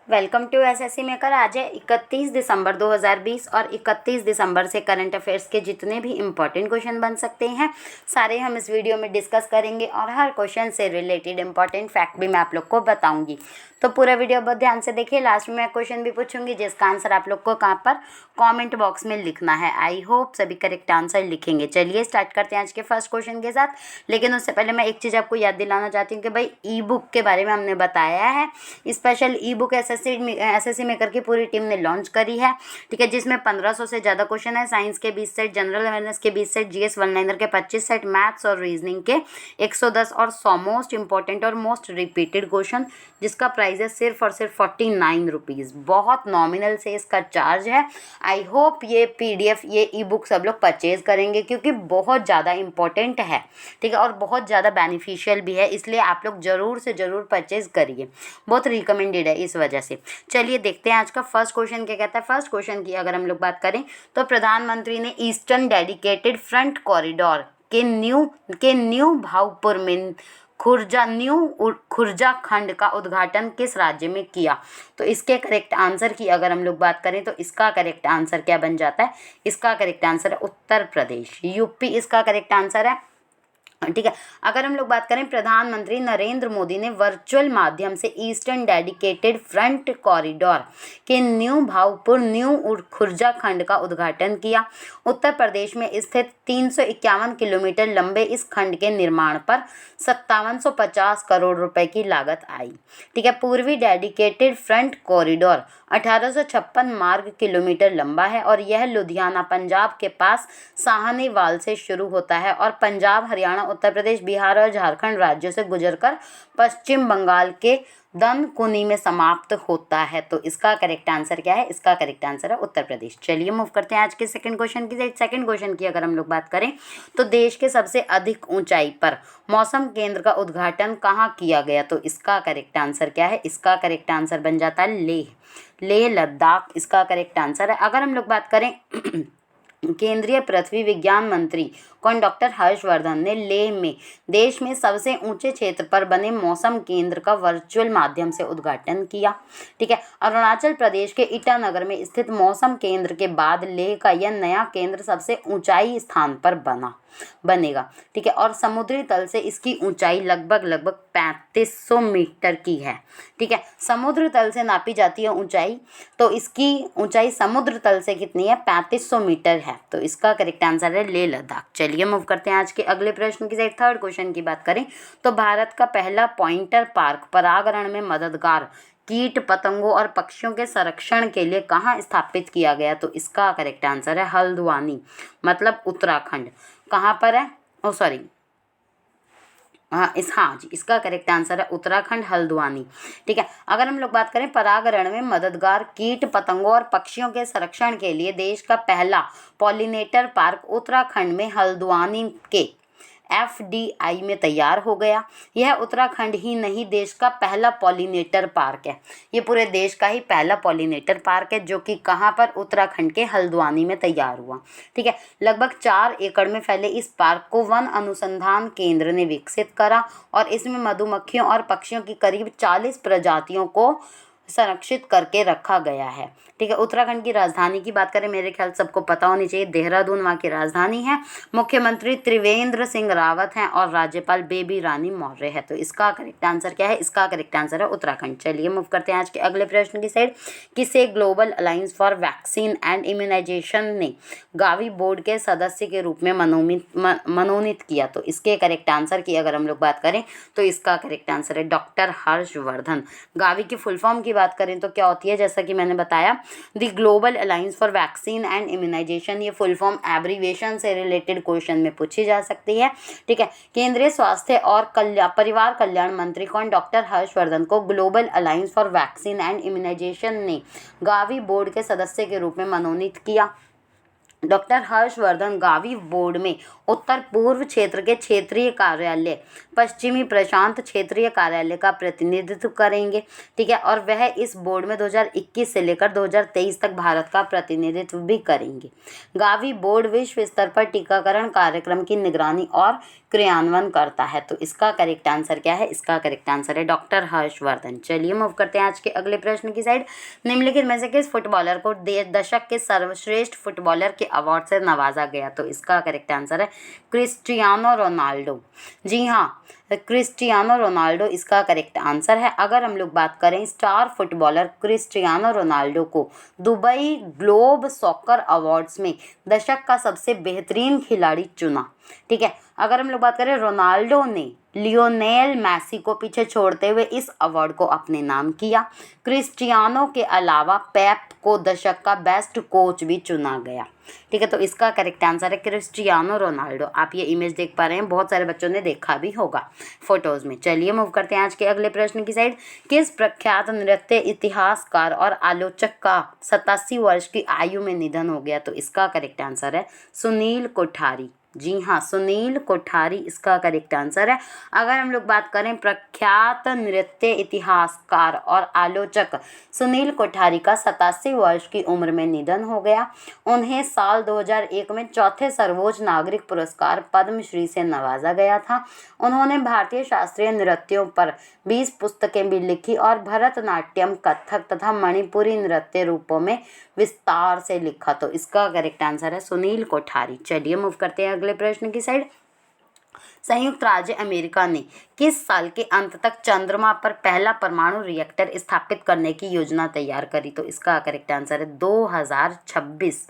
Welcome to SSC maker. आज है 31 दिसंबर 2020 और 31 दिसंबर से करंट अफेयर्स के जितने भी इम्पॉर्टेंट क्वेश्चन बन सकते हैं सारे हम इस वीडियो में डिस्कस करेंगे और हर क्वेश्चन से रिलेटेड इम्पॉर्टेंट फैक्ट भी मैं आप लोग को बताऊंगी। तो पूरा वीडियो बहुत ध्यान से देखिए। लास्ट में मैं क्वेश्चन भी पूछूंगी जिसका आंसर आप लोग को कहाँ पर कॉमेंट बॉक्स में लिखना है। आई होप सभी करेक्ट आंसर लिखेंगे। चलिए स्टार्ट करते हैं आज के फर्स्ट क्वेश्चन के साथ। लेकिन उससे पहले मैं एक चीज़ आपको याद दिलाना चाहती हूँ कि भाई ई बुक के बारे में हमने बताया है। स्पेशल ई बुक एसएससी मेकर की पूरी टीम ने लॉन्च करी है, ठीक है, जिसमें 1500 से ज़्यादा क्वेश्चन है। साइंस के 20 सेट, जनरल अवेयरनेस के 20 सेट, जीएस वन लाइनर के 25 सेट, मैथ्स और रीजनिंग के 110 और 100 मोस्ट इंपॉर्टेंट और मोस्ट रिपीटेड क्वेश्चन, जिसका प्राइस है सिर्फ और सिर्फ 49 रुपीज़। बहुत नॉमिनल से इसका चार्ज है। आई होप ये PDF ये ई बुक सब लोग परचेज करेंगे क्योंकि बहुत ज़्यादा इंपॉर्टेंट है, ठीक है, और बहुत ज़्यादा बेनिफिशियल भी है, इसलिए आप लोग ज़रूर से ज़रूर परचेज करिए। बहुत रिकमेंडेड है इस वजह से। चलिए देखते हैं आज का फर्स्ट क्वेश्चन क्या कहता है। फर्स्ट क्वेश्चन की अगर हम लोग बात करें तो प्रधानमंत्री ने ईस्टर्न डेडिकेटेड फ्रंट कॉरिडोर के न्यू भावपुर में खुर्जा खंड का उद्घाटन किस राज्य में किया। तो इसके करेक्ट आंसर की अगर हम लोग बात करें तो इसका करेक्ट आंसर क्या बन जाता है। इसका करेक्ट आंसर है उत्तर प्रदेश, यूपी इसका करेक्ट आंसर है, ठीक है। अगर हम लोग बात करें प्रधानमंत्री नरेंद्र मोदी ने वर्चुअल माध्यम से ईस्टर्न डेडिकेटेड फ्रंट कॉरिडोर के न्यू खुर्जा खंड का उद्घाटन किया। उत्तर प्रदेश में स्थित 351 किलोमीटर लंबे इस खंड के निर्माण पर 5750 करोड़ रुपए की लागत आई, ठीक है। पूर्वी डेडिकेटेड फ्रंट कॉरिडोर 1856 मार्ग किलोमीटर लंबा है और यह लुधियाना पंजाब के पास साहनेवाल से शुरू होता है और पंजाब, हरियाणा, उत्तर प्रदेश, बिहार और झारखंड राज्यों से गुजरकर पश्चिम बंगाल के दनकुनी में समाप्त होता है। तो इसका करेक्ट आंसर क्या है। इसका करेक्ट आंसर है उत्तर प्रदेश। चलिए मूव करते हैं आज के सेकंड क्वेश्चन की। सेकंड क्वेश्चन की अगर हम लोग बात करें तो देश के सबसे अधिक ऊंचाई पर मौसम केंद्र का उद्घाटन कहाँ किया गया। तो इसका करेक्ट आंसर क्या है। इसका करेक्ट आंसर बन जाता है लेह लद्दाख इसका करेक्ट आंसर है। अगर हम लोग बात करें केंद्रीय पृथ्वी विज्ञान मंत्री कौन, डॉक्टर हर्षवर्धन ने लेह में देश में सबसे ऊंचे क्षेत्र पर बने मौसम केंद्र का वर्चुअल माध्यम से उद्घाटन किया, ठीक है। अरुणाचल प्रदेश के ईटानगर में स्थित मौसम केंद्र के बाद लेह का यह नया केंद्र सबसे ऊंचाई स्थान पर बनेगा, ठीक है, और समुद्री तल से इसकी ऊंचाई लगभग 3500 मीटर की है, ठीक है। समुद्र तल से नापी जाती है ऊंचाई, तो इसकी ऊंचाई समुद्र तल से कितनी है, 3500 मीटर है। तो इसका करेक्ट आंसर है लेह लद्दाख। चलिए मूव करते हैं आज के अगले प्रश्न की साइड। थर्ड क्वेश्चन की बात करें तो भारत का पहला पॉइंटर पार्क परागण में मददगार कीट पतंगों और पक्षियों के संरक्षण के लिए कहाँ स्थापित किया गया। तो इसका करेक्ट आंसर है हल्द्वानी, मतलब उत्तराखंड। कहाँ पर है, ओ सॉरी, हाँ जी, इसका करेक्ट आंसर है उत्तराखंड, हल्द्वानी, ठीक है। अगर हम लोग बात करें परागण में मददगार कीट पतंगों और पक्षियों के संरक्षण के लिए देश का पहला पॉलिनेटर पार्क उत्तराखंड में हल्द्वानी के FDI में तैयार हो गया। यह उत्तराखंड ही नहीं देश का पहला पॉलिनेटर पार्क है। ये पूरे देश का ही पहला पॉलिनेटर पार्क है जो कि कहाँ पर, उत्तराखंड के हल्द्वानी में तैयार हुआ, ठीक है। लगभग 4 एकड़ में फैले इस पार्क को वन अनुसंधान केंद्र ने विकसित करा और इसमें मधुमक्खियों और पक्षियों की करीब 40 प्रजातियों को संरक्षित करके रखा गया है, ठीक है। उत्तराखंड की राजधानी की बात करें, मेरे ख्याल सबको पता होनी चाहिए, देहरादून वहाँ की राजधानी है। मुख्यमंत्री त्रिवेंद्र सिंह रावत हैं और राज्यपाल बेबी रानी मौर्य है। तो इसका करेक्ट आंसर क्या है। इसका करेक्ट आंसर है उत्तराखंड। चलिए मूव करते हैं आज के अगले प्रश्न की साइड। किसे global alliance for vaccine and immunisation ने गावी बोर्ड के सदस्य के रूप में मनोनीत किया। तो इसके करेक्ट आंसर की अगर हम लोग बात करें तो इसका करेक्ट आंसर है डॉक्टर हर्षवर्धन। गावी की फुल फॉर्म की बात करें तो क्या होती है, जैसा कि मैंने बताया, the global alliance for vaccine and immunisation. ये फुल फॉर्म एब्रीविएशन से रिलेटेड क्वेश्चन में पूछी जा सकती है, ठीक है। केंद्रीय स्वास्थ्य और परिवार कल्याण मंत्री कौन, डॉक्टर हर्षवर्धन को global alliance for vaccine and immunisation ने गावी बोर्ड के सदस्य के रूप में मनोनीत किया। डॉक्टर हर्षवर्धन गावी बोर्ड में उत्तर पूर्व क्षेत्र के क्षेत्रीय कार्यालय, पश्चिमी प्रशांत क्षेत्रीय कार्यालय का प्रतिनिधित्व करेंगे। ठीक है, और वह इस बोर्ड में 2021 से लेकर 2023 तक भारत का प्रतिनिधित्व भी करेंगे। गावी बोर्ड विश्व स्तर पर टीकाकरण कार्यक्रम की निगरानी और क्रियान्वयन करता है। तो इसका करेक्ट आंसर क्या है? इसका करेक्ट आंसर है डॉक्टर हर्षवर्धन। चलिए मूव करते हैं आज के अगले प्रश्न की साइड। निम्नलिखित में से किस फुटबॉलर को दशक के सर्वश्रेष्ठ फुटबॉलर के अवार्ड से नवाजा गया? तो इसका करेक्ट आंसर है क्रिस्टियानो रोनाल्डो। जी हाँ, क्रिस्टियानो रोनाल्डो इसका करेक्ट आंसर है। अगर हम लोग बात करें, स्टार फुटबॉलर क्रिस्टियानो रोनाल्डो को दुबई ग्लोब सॉकर अवार्ड्स में दशक का सबसे बेहतरीन खिलाड़ी चुना। ठीक है, अगर हम लोग बात करें, रोनाल्डो ने लियोनेल मैसी को पीछे छोड़ते हुए इस अवार्ड को अपने नाम किया। क्रिस्टियानो के अलावा पेप को दशक का बेस्ट कोच भी चुना गया। ठीक है, तो इसका करेक्ट आंसर है क्रिस्टियानो रोनाल्डो। आप ये इमेज देख पा रहे हैं, बहुत सारे बच्चों ने देखा भी होगा फोटोज में। चलिए मूव करते हैं आज के अगले प्रश्न की साइड। किस प्रख्यात नृत्य इतिहासकार और आलोचक का 87 वर्ष की आयु में निधन हो गया? तो इसका करेक्ट आंसर है सुनील कोठारी। जी हाँ, सुनील कोठारी इसका करेक्ट आंसर है। अगर हम लोग बात करें, प्रख्यात नृत्य इतिहासकार और आलोचक सुनील कोठारी का 87 वर्ष की उम्र में निधन हो गया। उन्हें साल 2001 में चौथे सर्वोच्च नागरिक पुरस्कार पद्मश्री से नवाजा गया था। उन्होंने भारतीय शास्त्रीय नृत्यों पर 20 पुस्तकें भी लिखी और भरतनाट्यम, कथक तथा मणिपुरी नृत्य रूपों में विस्तार से लिखा। तो इसका करेक्ट आंसर है सुनील कोठारी। चलिए मूव करते हैं अगले प्रश्न की साइड। संयुक्त राज्य अमेरिका ने किस साल के अंत तक चंद्रमा पर पहला परमाणु रिएक्टर स्थापित करने की योजना तैयार करी? तो इसका करेक्ट आंसर है 2026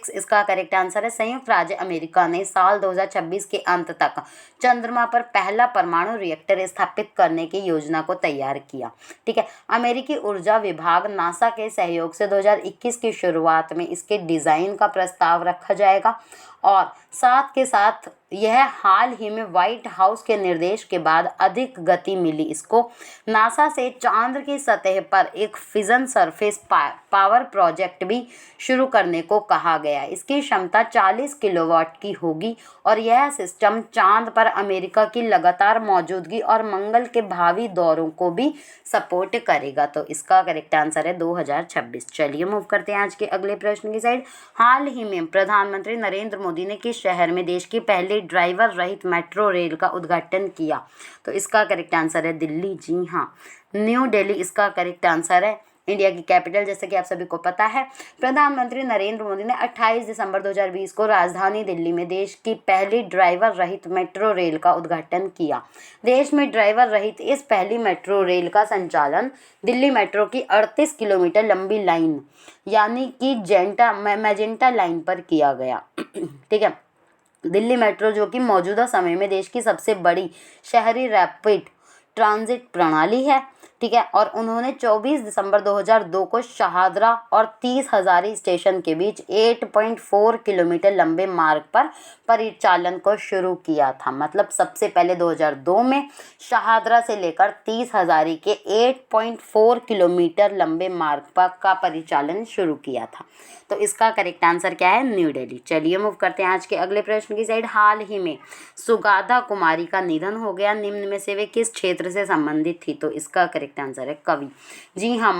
इसका करेक्ट आंसर है। संयुक्त राज्य अमेरिका ने साल 2026 के अंत तक चंद्रमा पर पहला परमाणु रिएक्टर स्थापित करने की योजना को तैयार किया। ठीक है, अमेरिकी ऊर्जा विभाग नासा के सहयोग से 2021 की शुरुआत में इसके डिज़ाइन का प्रस्ताव रखा जाएगा और साथ के साथ यह हाल ही में व्हाइट हाउस के निर्देश के बाद अधिक गति मिली इसको। नासा से चांद की सतह पर एक फिजन सरफेस पावर प्रोजेक्ट भी शुरू करने को कहा गया। इसकी क्षमता 40 किलोवाट की होगी और यह सिस्टम चांद पर अमेरिका की लगातार मौजूदगी और मंगल के भावी दौरों को भी सपोर्ट करेगा। तो इसका करेक्ट आंसर है 2026। चलिए मूव करते हैं आज के अगले प्रश्न की साइड। हाल ही में प्रधानमंत्री नरेंद्र मोदी ने किस शहर में देश की पहली ड्राइवर रहित मेट्रो रेल का उद्घाटन किया? तो इसका करेक्ट आंसर है दिल्ली। जी हाँ, न्यू दिल्ली इसका करेक्ट आंसर है, इंडिया की कैपिटल, जैसे कि आप सभी को पता है। प्रधानमंत्री नरेंद्र मोदी ने 28 दिसंबर 2020 को राजधानी दिल्ली में देश की पहली ड्राइवर रहित मेट्रो रेल का उद्घाटन किया। देश में ड्राइवर रहित इस पहली मेट्रो रेल का संचालन दिल्ली मेट्रो की 38 किलोमीटर लंबी लाइन यानी कि मैजेंटा लाइन पर किया गया। ठीक है, दिल्ली मेट्रो जो कि मौजूदा समय में देश की सबसे बड़ी शहरी रैपिड ट्रांजिट प्रणाली है। ठीक है, और उन्होंने 24 दिसंबर 2002 को शाहदरा और 30 हजारी स्टेशन के बीच 8.4 किलोमीटर लंबे मार्ग पर परिचालन को शुरू किया था। मतलब सबसे पहले 2002 में शाहदरा से लेकर 30 हजारी के 8.4 किलोमीटर लंबे मार्ग पर का परिचालन शुरू किया था। तो इसका करेक्ट आंसर क्या है? न्यू दिल्ली। चलिए मूव करते हैं आज के अगले प्रश्न की साइड। हाल ही में सुगाथा कुमारी का निधन हो गया। निम्न में से वे किस क्षेत्र से संबंधित थी? तो इसका करेक्ट आंसर है कवि। जी हाँ,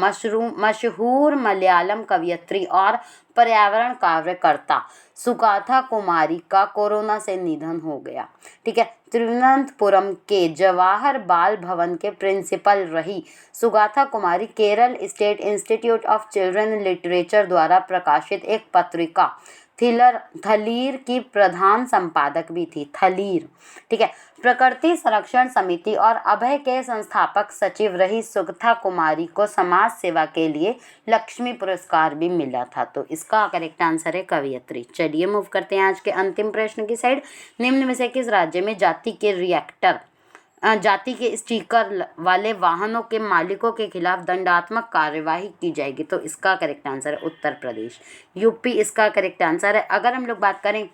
मशहूर मलयालम कवयित्री और पर्यावरण कार्यकर्ता सुगाथा कुमारी का कोरोना से निधन हो गया। ठीक है, तिरुवनंतपुरम के जवाहर बाल भवन के प्रिंसिपल रही Sugatha Kumari Kerala state institute of children literature द्वारा प्रकाशित एक पत्रिका थलीर की प्रधान संपादक भी थी। थलीर, ठीक है। प्रकृति संरक्षण समिति और अभय के संस्थापक सचिव रही सुगथा कुमारी को समाज सेवा के लिए लक्ष्मी पुरस्कार भी मिला था। तो इसका करेक्ट आंसर है कवयित्री। चलिए मूव करते हैं आज के अंतिम प्रश्न की साइड। निम्न में से किस राज्य में जाति के स्टिकर वाले वाहनों के मालिकों के खिलाफ दंडात्मक कार्यवाही की जाएगी? तो इसका करेक्ट आंसर है उत्तर प्रदेश। यूपी इसका करेक्ट आंसर है। अगर हम लोग बात करें,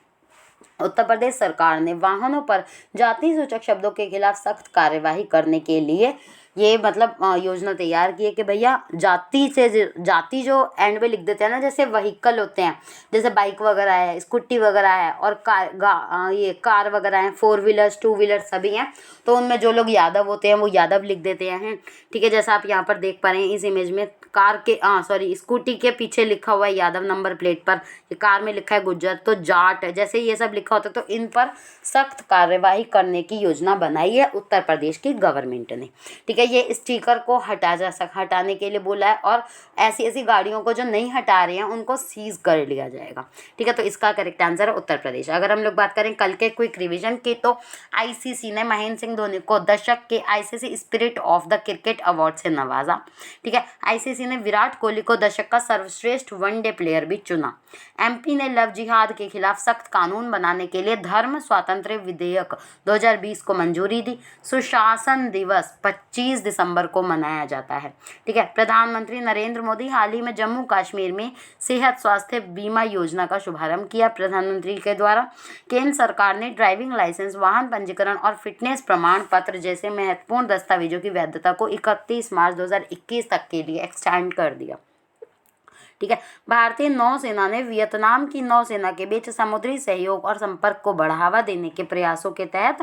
उत्तर प्रदेश सरकार ने वाहनों पर जाति सूचक शब्दों के खिलाफ सख्त कार्यवाही करने के लिए ये मतलब योजना तैयार की है कि भैया जाति जो एंड में लिख देते हैं ना, जैसे व्हीकल होते हैं, जैसे बाइक वगैरह है, स्कूटी वगैरह है और ये कार वगैरह हैं, 4 व्हीलर्स 2 व्हीलर सभी हैं, तो उनमें जो लोग यादव होते हैं वो यादव लिख देते हैं। ठीक है, जैसा आप यहाँ पर देख पा रहे हैं इस इमेज में, स्कूटी के पीछे लिखा हुआ है यादव नंबर प्लेट पर, ये कार में लिखा है गुज्जर, तो जाट जैसे ये सब लिखा होता है, तो इन पर सख्त कार्यवाही करने की योजना बनाई है उत्तर प्रदेश की गवर्नमेंट ने। ठीक है, ये स्टिकर को हटाने के लिए बोला है, और ऐसी ऐसी गाड़ियों को जो नहीं हटा रहे हैं उनको सीज कर लिया जाएगा। ठीक है, तो इसका करेक्ट आंसर है उत्तर प्रदेश। अगर हम लोग बात करें कल के क्विक रिवीजन की, तो आईसीसी ने महेंद्र सिंह धोनी को दशक के ICC spirit of the cricket award से नवाजा। ठीक है, आईसीसी ने विराट कोहली को दशक का सर्वश्रेष्ठ वनडे प्लेयर भी चुना। एमपी ने लव जिहाद के खिलाफ सख्त कानून बनाने के लिए धर्म स्वातंत्र्य विधेयक 2020 को मंजूरी दी। सुशासन दिवस 25 दिसंबर को मनाया जाता है। ठीक है, प्रधानमंत्री नरेंद्र मोदी हाल ही में जम्मू कश्मीर में सेहत स्वास्थ्य बीमा योजना का शुभारंभ किया। प्रधानमंत्री के द्वारा केंद्र सरकार ने ड्राइविंग लाइसेंस, वाहन पंजीकरण और फिटनेस प्रमाण पत्र जैसे महत्वपूर्ण दस्तावेजों की वैधता को 31 मार्च 2021 तक के लिए एक्सटेंड कर दिया। ठीक है, भारतीय नौसेना ने वियतनाम की नौसेना के बीच समुद्री सहयोग और संपर्क को बढ़ावा देने के प्रयासों के तहत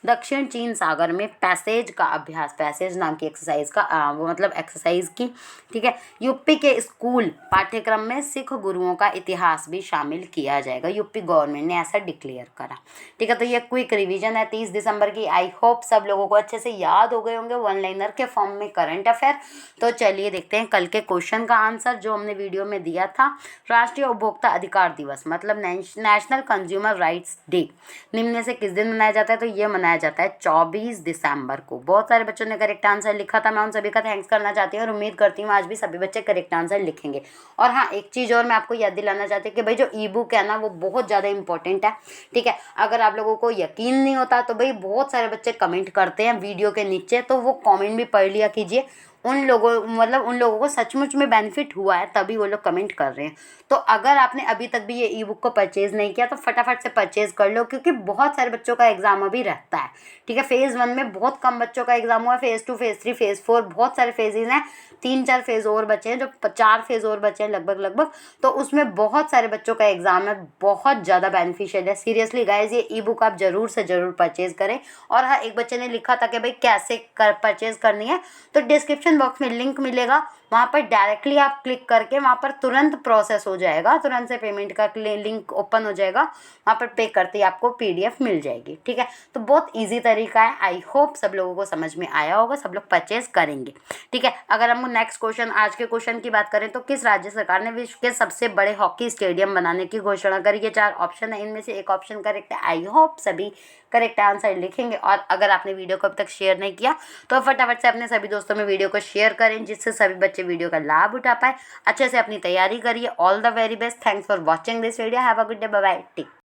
दक्षिण चीन सागर में पैसेज नाम की एक्सरसाइज का वो मतलब एक्सरसाइज की। ठीक है, यूपी के स्कूल पाठ्यक्रम में सिख गुरुओं का इतिहास भी शामिल किया जाएगा, यूपी गवर्नमेंट ने ऐसा डिक्लेयर करा। ठीक है, तो ये क्विक रिवीजन है 30 दिसंबर की। आई होप सब लोगों को अच्छे से याद हो गए होंगे वन लाइनर के फॉर्म में करंट अफेयर। तो चलिए देखते हैं कल के क्वेश्चन का आंसर जो हमने वीडियो में दिया था। राष्ट्रीय उपभोक्ता अधिकार दिवस मतलब नेशनल कंज्यूमर राइट्स डे निम्न में से किस दिन मनाया जाता है? तो ये मनाया जाता है 24 दिसंबर को। बहुत सारे बच्चों ने करेक्ट आंसर लिखा था, मैं उन सभी का थैंक्स करना चाहती हूँ और उम्मीद करती हूँ आज भी सभी बच्चे करेक्ट आंसर लिखेंगे। और हाँ, एक चीज़ और मैं आपको याद दिलाना चाहती हूँ कि भाई जो ई बुक है ना वो बहुत ज़्यादा इंपॉर्टेंट है। ठीक है, अगर आप लोगों को यकीन नहीं होता तो भाई बहुत सारे बच्चे कमेंट करते हैं वीडियो के नीचे, तो वो कमेंट भी पढ़ लिया कीजिए। उन लोगों को सचमुच में बेनिफिट हुआ है तभी वो लोग कमेंट कर रहे हैं। तो अगर आपने अभी तक भी ये ई बुक को परचेज़ नहीं किया तो फटाफट से परचेज़ कर लो, क्योंकि बहुत सारे बच्चों का एग्जाम अभी रहता है। ठीक है, फेज़ 1 में बहुत कम बच्चों का एग्जाम हुआ है, फेज़ 2 फेज़ 3 फेज़ 4 बहुत सारे फेजेज़ हैं, 3-4 फेज़ और बचे हैं, जो 4 फेज़ और बचे हैं लगभग। तो उसमें बहुत सारे बच्चों का एग्जाम है, बहुत ज़्यादा बेनिफिशियल है। सीरियसली गाइज, ये ई बुक आप ज़रूर से ज़रूर परचेज़ करें। और हाँ, एक बच्चे ने लिखा था कि भाई कैसे परचेज़ करनी है, तो डिस्क्रिप्शन बॉक्स में लिंक मिलेगा, वहाँ पर डायरेक्टली आप क्लिक करके वहाँ पर तुरंत प्रोसेस हो जाएगा, तुरंत से पेमेंट का लिंक ओपन हो जाएगा, वहाँ पर पे करते ही आपको PDF मिल जाएगी। ठीक है, तो बहुत इजी तरीका है। आई होप सब लोगों को समझ में आया होगा, सब लोग परचेज करेंगे। ठीक है, अगर हम नेक्स्ट क्वेश्चन आज के क्वेश्चन की बात करें तो किस राज्य सरकार ने विश्व के सबसे बड़े हॉकी स्टेडियम बनाने की घोषणा करी? ये 4 ऑप्शन है, इनमें से एक ऑप्शन करेक्ट है। आई होप सभी करेक्ट आंसर लिखेंगे। और अगर आपने वीडियो को अभी तक शेयर नहीं किया तो फटाफट से अपने सभी दोस्तों में वीडियो को शेयर करें, जिससे सभी बच्चे वीडियो का लाभ उठा पाए। अच्छे से अपनी तैयारी करिए। All the very best. Thanks for watching this video. Have a good day. Bye bye. Take